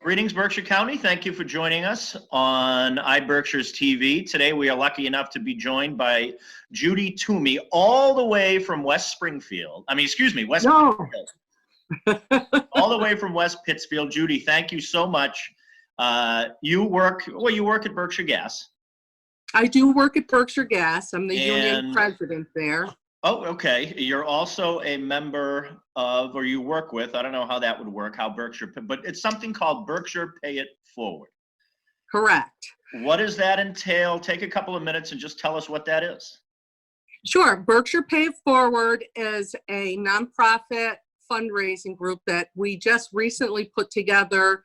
Greetings, Berkshire County. Thank you for joining us on iBerkshiresTV. Today, we are lucky enough to be Joined by Judy Toomey, all the way from West Springfield. West Pittsfield. All the way from West Pittsfield. Judy, thank you so much. You work at Berkshire Gas. I do work at Berkshire Gas. I'm the union president there. Oh, okay. You're also a member of, or you work with, I don't know how that would work, how Berkshire, but it's something called Berkshire Pay It Forward. Correct. What does that entail? Take a couple of minutes and just tell us what that is. Sure. Berkshire Pay It Forward is a nonprofit fundraising group that we just recently put together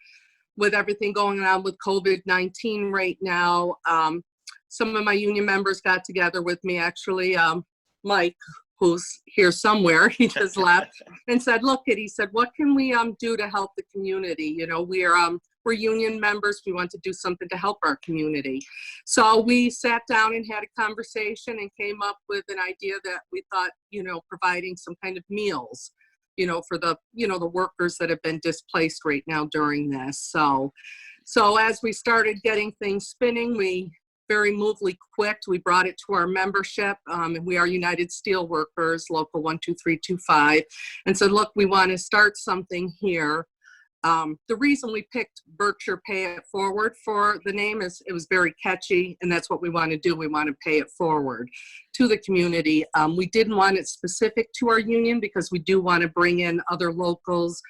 with everything going on with COVID-19 right now. Some of my union members got together with me, actually. Mike, who's here somewhere, he just left and said, look, he said, what can we do to help the community? You know, we're union members. We want to do something to help our community. So we sat down and had a conversation and came up with an idea that we thought, you know, providing some kind of meals, you know, for the, you know, the workers that have been displaced right now during this. So as we started getting things spinning, we very movely quick. We brought it to our membership, and we are United Steelworkers, local 12325, and said, look, we want to start something here. The reason we picked Berkshire Pay It Forward for the name is it was very catchy, and that's what we want to do. We want to pay it forward to the community. We didn't want it specific to our union because we do want to bring in other locals,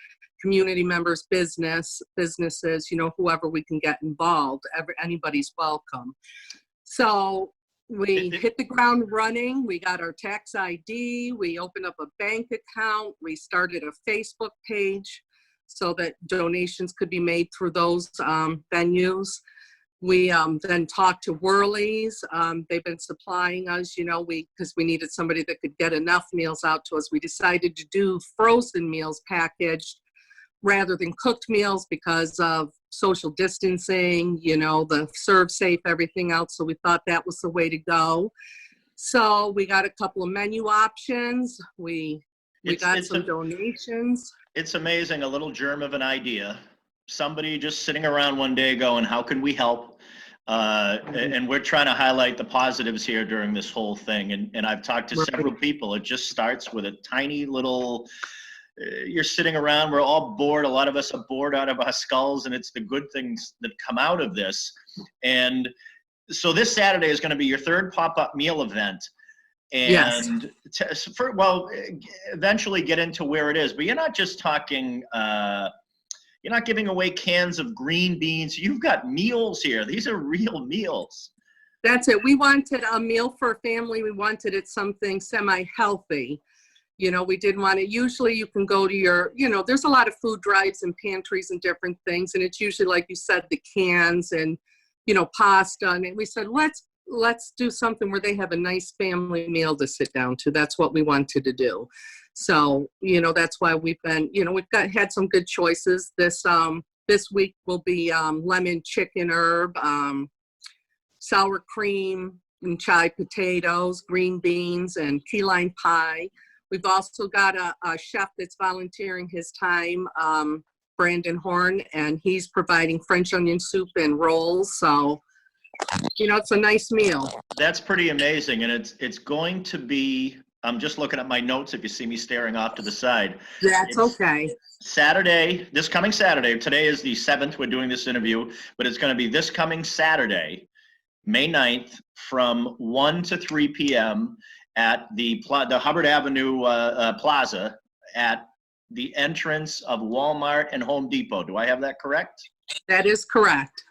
community members, businesses, you know, whoever we can get involved. Anybody's welcome. So we hit the ground running. We got our tax ID. We opened up a bank account. We started a Facebook page so that donations could be made through those venues. We then talked to Whirlies. They've been supplying us, you know, because we needed somebody that could get enough meals out to us. We decided to do frozen meals packaged rather than cooked meals because of social distancing, you know, the serve safe, everything else. So we thought that was the way to go. So we got a couple of menu options. We got some donations. It's amazing, a little germ of an idea. Somebody just sitting around one day going, how can we help? And we're trying to highlight the positives here during this whole thing. And I've talked to several people. It just starts with a tiny little, you're sitting around, we're all bored. A lot of us are bored out of our skulls, and it's the good things that come out of this. And so this Saturday is going to be your third pop-up meal event. And yes. Eventually get into where it is, but you're not just talking, you're not giving away cans of green beans. You've got meals here. These are real meals. That's it. We wanted a meal for a family. We wanted it something semi-healthy. You know, we didn't want it. Usually you can go to your, you know, there's a lot of food drives and pantries and different things. And it's usually, like you said, the cans and, you know, pasta. And we said, let's do something where they have a nice family meal to sit down to. That's what we wanted to do. So, you know, that's why we've been, you know, had some good choices. This week will be lemon chicken herb, sour cream and chai potatoes, green beans, and key lime pie. We've also got a chef that's volunteering his time, Brandon Horn, and he's providing French onion soup and rolls. So, you know, it's a nice meal. That's pretty amazing. And it's going to be, I'm just looking at my notes if you see me staring off to the side. That's okay. Saturday, this coming Saturday, today is the 7th, we're doing this interview, but it's going to be this coming Saturday, May 9th, from 1 to 3 p.m. at the Hubbard Avenue Plaza at the entrance of Walmart and Home Depot. Do I have that correct? That is correct.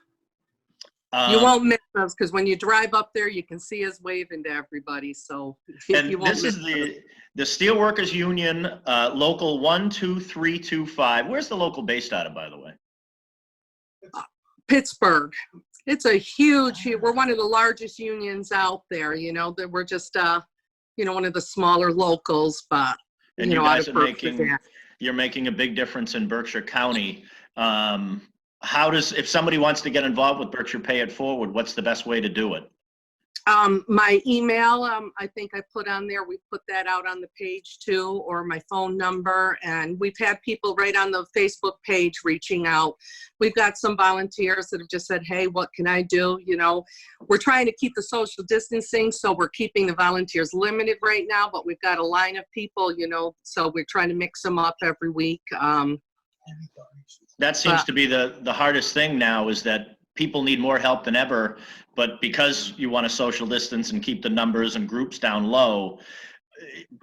You won't miss us because when you drive up there, you can see us waving to everybody. So you won't miss us. This is the Steelworkers Union, local 12325. Where's the local based out of, by the way? Pittsburgh. It's a huge, we're one of the largest unions out there, you know, that we're just, you know, one of the smaller locals, but, and you guys are you're making a big difference in Berkshire County. If somebody wants to get involved with Berkshire Pay It Forward, what's the best way to do it? My email, I think I put on there, we put that out on the page too, or my phone number. And we've had people right on the Facebook page reaching out. We've got some volunteers that have just said, hey, what can I do? You know, we're trying to keep the social distancing, so we're keeping the volunteers limited right now, but we've got a line of people, you know, so we're trying to mix them up every week. That seems to be the hardest thing now, is that people need more help than ever, but because you want to social distance and keep the numbers and groups down low,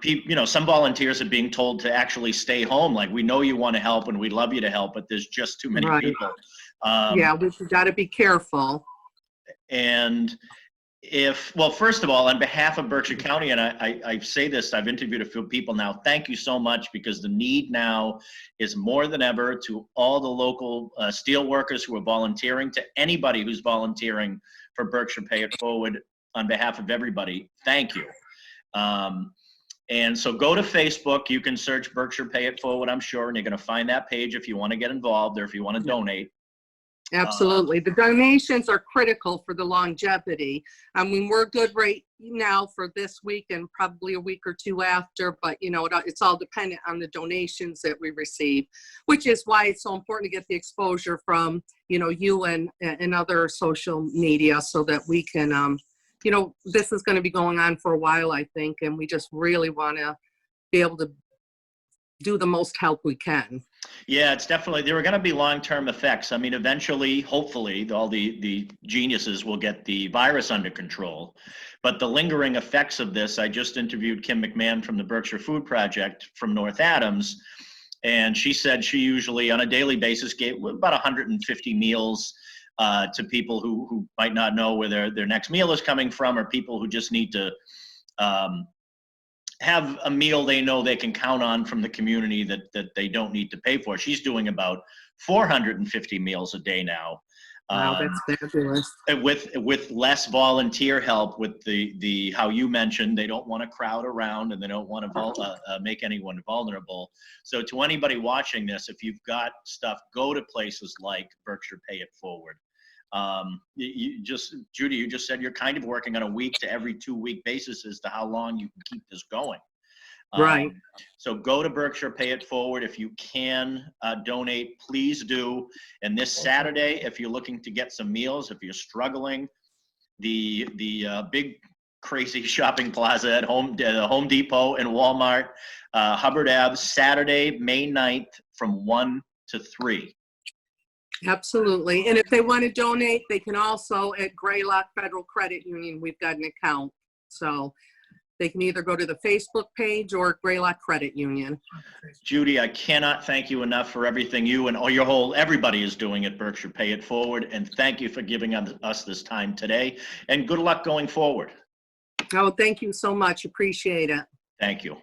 you know, some volunteers are being told to actually stay home. Like, we know you want to help and we'd love you to help, but there's just too many people. Yeah, we've got to be careful. And well, first of all, on behalf of Berkshire County, and I say this, I've interviewed a few people now, thank you so much, because the need now is more than ever to all the local steel workers who are volunteering, to anybody who's volunteering for Berkshire Pay It Forward. On behalf of everybody, thank you. And so go to Facebook, you can search Berkshire Pay It Forward, I'm sure, and you're going to find that page if you want to get involved or if you want to donate. Absolutely. The donations are critical for the longevity. I mean, we're good right now for this week and probably a week or two after, but you know, it's all dependent on the donations that we receive, which is why it's so important to get the exposure from, you know, you and other social media, so that we can, you know, this is going to be going on for a while, I think, and we just really want to be able to do the most help we can. Yeah, it's definitely, there are going to be long-term effects. I mean, eventually, hopefully, all the geniuses will get the virus under control. But the lingering effects of this, I just interviewed Kim McMahon from the Berkshire Food Project from North Adams, and she said she usually, on a daily basis, gave about 150 meals to people who might not know where their next meal is coming from, or people who just need to have a meal they know they can count on from the community that they don't need to pay for. She's doing about 450 meals a day now. Wow, that's fabulous. With less volunteer help, with the how you mentioned, they don't want to crowd around and they don't want to make anyone vulnerable. So to anybody watching this, if you've got stuff, go to places like Berkshire Pay It Forward. Judy, you just said you're kind of working on a week to every 2 week basis as to how long you can keep this going. Right. So go to Berkshire Pay It Forward. If you can donate, please do. And this Saturday, if you're looking to get some meals, if you're struggling, the big crazy shopping plaza at Home Depot and Walmart, Hubbard Ave, Saturday, May 9th from 1 to 3. Absolutely. And if they want to donate, they can also at Greylock Federal Credit Union, we've got an account. So they can either go to the Facebook page or Greylock Credit Union. Judy, I cannot thank you enough for everything you and everybody is doing at Berkshire Pay It Forward. And thank you for giving us this time today. And good luck going forward. Oh, thank you so much. Appreciate it. Thank you.